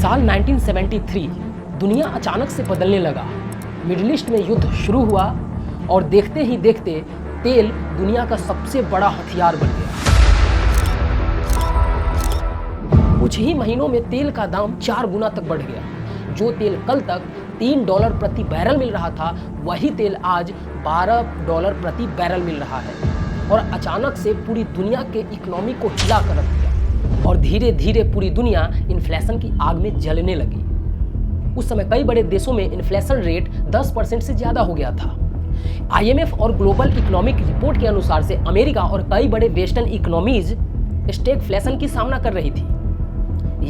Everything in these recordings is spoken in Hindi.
साल 1973 दुनिया अचानक से बदलने लगा। मिडिल ईस्ट में युद्ध शुरू हुआ और देखते ही देखते तेल दुनिया का सबसे बड़ा हथियार बन गया। कुछ ही महीनों में तेल का दाम 4 गुना तक बढ़ गया। जो तेल कल तक $3 प्रति बैरल मिल रहा था, वही तेल आज $12 प्रति बैरल मिल रहा है और अचानक से पूरी दुनिया के इकोनॉमी को हिला कर रख दिया और धीरे धीरे पूरी दुनिया इन्फ्लेशन की आग में जलने लगी। उस समय कई बड़े देशों में इन्फ्लेशन रेट 10% से ज़्यादा हो गया था। IMF और ग्लोबल इकोनॉमिक रिपोर्ट के अनुसार से अमेरिका और कई बड़े वेस्टर्न इकोनॉमीज स्टैगफ्लेशन की सामना कर रही थी,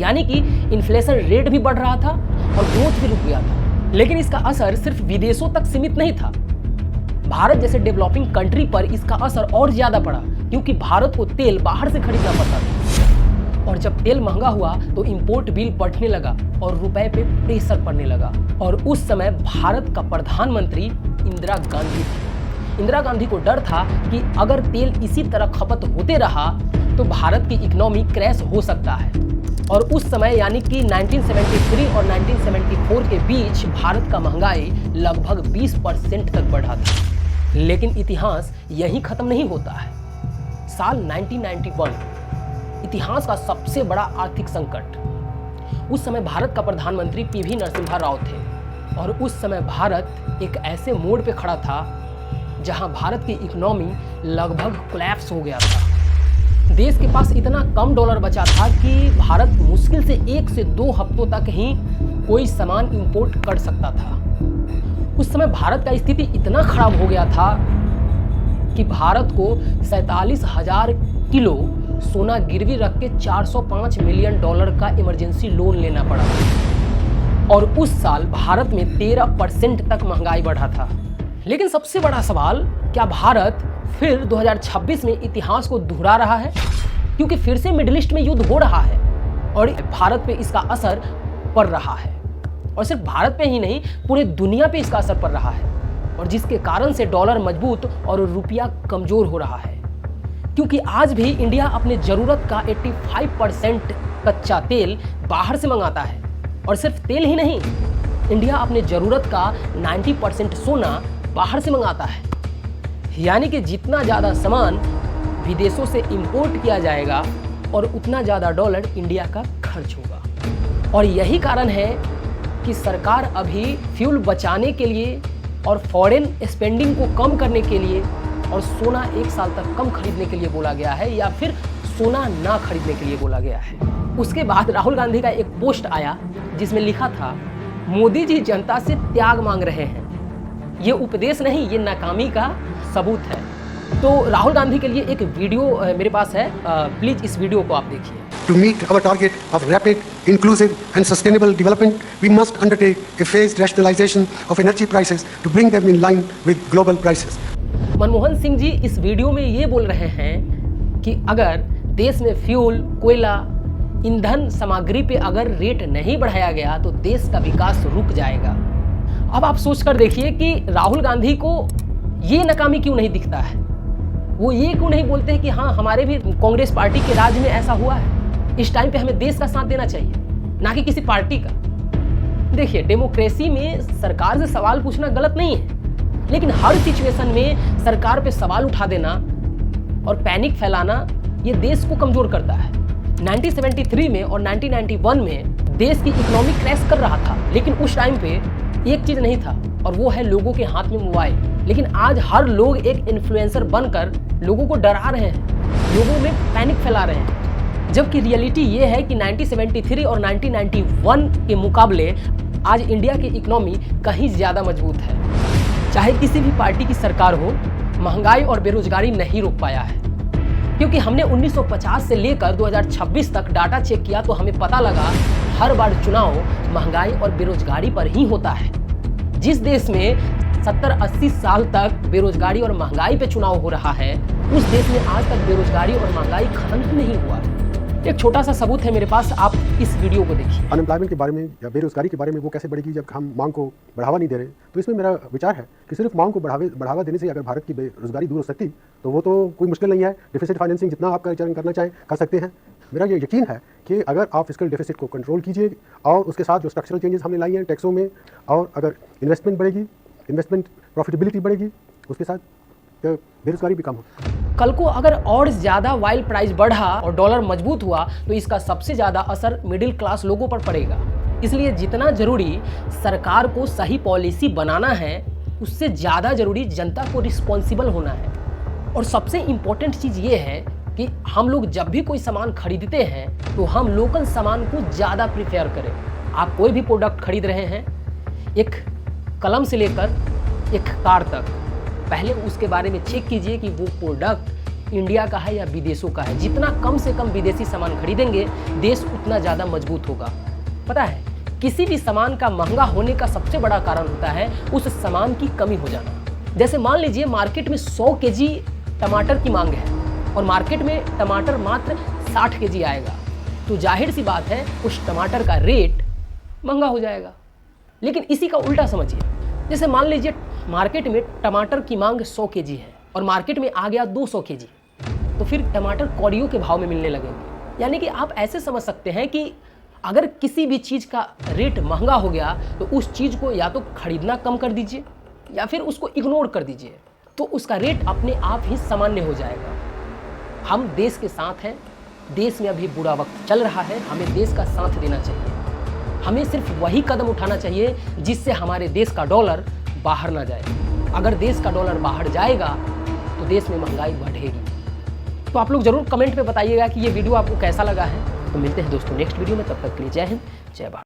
यानी कि इन्फ्लेशन रेट भी बढ़ रहा था और ग्रोथ भी रुक गया था। लेकिन इसका असर सिर्फ विदेशों तक सीमित नहीं था। भारत जैसे डेवलपिंग कंट्री पर इसका असर और ज़्यादा पड़ा, क्योंकि भारत को तेल बाहर से खरीदना पड़ता था और जब तेल महंगा हुआ तो इंपोर्ट बिल बढ़ने लगा और रुपए पे प्रेशर पड़ने लगा। और उस समय भारत का प्रधानमंत्री इंदिरा गांधी थी। इंदिरा गांधी को डर था कि अगर तेल इसी तरह खपत होते रहा तो भारत की इकोनॉमी क्रैश हो सकता है। और उस समय यानी कि 1973 और 1974 के बीच भारत का महंगाई लगभग 20% तक बढ़ा था। लेकिन इतिहास यहीं खत्म नहीं होता है। साल 1991 इतिहास का सबसे बड़ा आर्थिक संकट। उस समय भारत का प्रधानमंत्री PV नरसिम्हा राव थे और उस समय भारत एक ऐसे मोड़ पे खड़ा था जहां भारत की इकोनॉमी लगभग कोलैप्स हो गया था। देश के पास इतना कम डॉलर बचा था कि भारत मुश्किल से 1 से 2 हफ्तों तक ही कोई सामान इंपोर्ट कर सकता था। उस समय भारत का स्थिति इतना खराब हो गया था कि भारत को 47,000 किलो सोना गिरवी रख के $405 मिलियन का इमरजेंसी लोन लेना पड़ा और उस साल भारत में 13% तक महंगाई बढ़ा था। लेकिन सबसे बड़ा सवाल, क्या भारत फिर 2026 में इतिहास को दोहरा रहा है? क्योंकि फिर से मिडिल ईस्ट में युद्ध हो रहा है और भारत पे इसका असर पड़ रहा है और सिर्फ भारत पे ही नहीं, पूरे दुनिया पे इसका असर पड़ रहा है और जिसके कारण से डॉलर मजबूत और रुपया कमजोर हो रहा है। क्योंकि आज भी इंडिया अपने ज़रूरत का 85% कच्चा तेल बाहर से मंगाता है और सिर्फ तेल ही नहीं, इंडिया अपने ज़रूरत का 90% सोना बाहर से मंगाता है। यानी कि जितना ज़्यादा सामान विदेशों से इंपोर्ट किया जाएगा और उतना ज़्यादा डॉलर इंडिया का खर्च होगा। और यही कारण है कि सरकार अभी फ्यूल बचाने के लिए और फॉरेन स्पेंडिंग को कम करने के लिए और सोना 1 साल तक कम खरीदने के लिए बोला गया है या फिर सोना ना खरीदने के लिए बोला गया है। उसके बाद राहुल गांधी का एक पोस्ट आया जिसमें लिखा था, मोदी जी जनता से त्याग मांग रहे हैं। ये उपदेश नहीं, ये नाकामी का सबूत है। तो राहुल गांधी के लिए एक वीडियो मेरे पास है, प्लीज इस वीडियो को आप देखिए। To meet our target of rapid, inclusive and sustainable development, we must undertake a phased rationalization of energy prices to bring them in line with global prices. Manmohan Singh ji इस वीडियो में ये बोल रहे हैं कि अगर देश में फ्यूल, कोयला, ईंधन सामग्री पे अगर रेट नहीं बढ़ाया गया तो देश का विकास रुक जाएगा। अब आप सोच कर देखिए कि राहुल गांधी को ये नाकामी क्यों नहीं दिखता है। वो ये क्यों नहीं बोलते हैं कि हाँ, हमारे भी कांग्रेस पार्टी के राज में ऐसा हुआ है, इस टाइम पे हमें देश का साथ देना चाहिए, ना कि किसी पार्टी का। देखिए, डेमोक्रेसी में सरकार से सवाल पूछना गलत नहीं है, लेकिन हर सिचुएशन में सरकार पे सवाल उठा देना और पैनिक फैलाना ये देश को कमजोर करता है। 1973 में और 1991 में देश की इकोनॉमी क्रैश कर रहा था, लेकिन उस टाइम पे एक चीज नहीं था और वो है लोगों के हाथ में मोबाइल। लेकिन आज हर लोग एक इन्फ्लुएंसर बनकर लोगों को डरा रहे हैं, लोगों में पैनिक फैला रहे हैं। जबकि रियलिटी ये है कि 1973 और 1991 के मुकाबले आज इंडिया की इकोनॉमी कहीं ज़्यादा मजबूत है। चाहे किसी भी पार्टी की सरकार हो, महंगाई और बेरोजगारी नहीं रोक पाया है। क्योंकि हमने 1950 से लेकर 2026 तक डाटा चेक किया तो हमें पता लगा हर बार चुनाव महंगाई और बेरोजगारी पर ही होता है। जिस देश में 70-80 साल तक बेरोजगारी और महंगाई पे चुनाव हो रहा है, उस देश में आज तक बेरोजगारी और महंगाई खत्म ही नहीं हुआ। एक छोटा सा सबूत है मेरे पास, आप इस वीडियो को देखिए। अनएम्प्लॉयमेंट के बारे में या बेरोजगारी के बारे में वो कैसे बढ़ेगी जब हम मांग को बढ़ावा नहीं दे रहे। तो इसमें मेरा विचार है कि सिर्फ मांग को बढ़ावा देने से अगर भारत की बेरोजगारी दूर हो सकती तो वो तो कोई मुश्किल नहीं है। डिफिसिट फाइनेंसिंग जितना आप करना चाहें कर सकते हैं। मेरा ये यकीन है कि अगर आप फिस्कल डेफिसिट को कंट्रोल कीजिए और उसके साथ जो स्ट्रक्चरल चेंजेस हमने लाई हैं टैक्सों में, और अगर इन्वेस्टमेंट बढ़ेगी, इन्वेस्टमेंट प्रॉफिटेबिलिटी बढ़ेगी, उसके साथ बेरोजगारी भी कम हो। कल को अगर और ज़्यादा वाइल प्राइस बढ़ा और डॉलर मजबूत हुआ तो इसका सबसे ज़्यादा असर मिडिल क्लास लोगों पर पड़ेगा। इसलिए जितना ज़रूरी सरकार को सही पॉलिसी बनाना है, उससे ज़्यादा ज़रूरी जनता को रिस्पॉन्सिबल होना है। और सबसे इम्पोर्टेंट चीज़ ये है कि हम लोग जब भी कोई सामान खरीदते हैं तो हम लोकल सामान को ज़्यादा प्रीफेयर करें। आप कोई भी प्रोडक्ट खरीद रहे हैं, एक कलम से लेकर एक कार तक, पहले उसके बारे में चेक कीजिए कि वो प्रोडक्ट इंडिया का है या विदेशों का है। जितना कम से कम विदेशी सामान खरीदेंगे, देश उतना ज़्यादा मजबूत होगा। पता है, किसी भी सामान का महंगा होने का सबसे बड़ा कारण होता है उस सामान की कमी हो जाना। जैसे मान लीजिए मार्केट में 100 केजी टमाटर की मांग है और मार्केट में टमाटर मात्र 60 केजी आएगा, तो जाहिर सी बात है उस टमाटर का रेट महंगा हो जाएगा। लेकिन इसी का उल्टा समझिए, जैसे मान लीजिए मार्केट में टमाटर की मांग 100 केजी है और मार्केट में आ गया 200 केजी, तो फिर टमाटर कौड़ियों के भाव में मिलने लगेंगे। यानी कि आप ऐसे समझ सकते हैं कि अगर किसी भी चीज़ का रेट महंगा हो गया तो उस चीज़ को या तो खरीदना कम कर दीजिए या फिर उसको इग्नोर कर दीजिए, तो उसका रेट अपने आप ही सामान्य हो जाएगा। हम देश के साथ हैं, देश में अभी बुरा वक्त चल रहा है, हमें देश का साथ देना चाहिए। हमें सिर्फ वही कदम उठाना चाहिए जिससे हमारे देश का डॉलर बाहर ना जाए। अगर देश का डॉलर बाहर जाएगा तो देश में महंगाई बढ़ेगी। तो आप लोग ज़रूर कमेंट में बताइएगा कि ये वीडियो आपको कैसा लगा है। तो मिलते हैं दोस्तों नेक्स्ट वीडियो में, तब तक के लिए जय हिंद, जय भारत।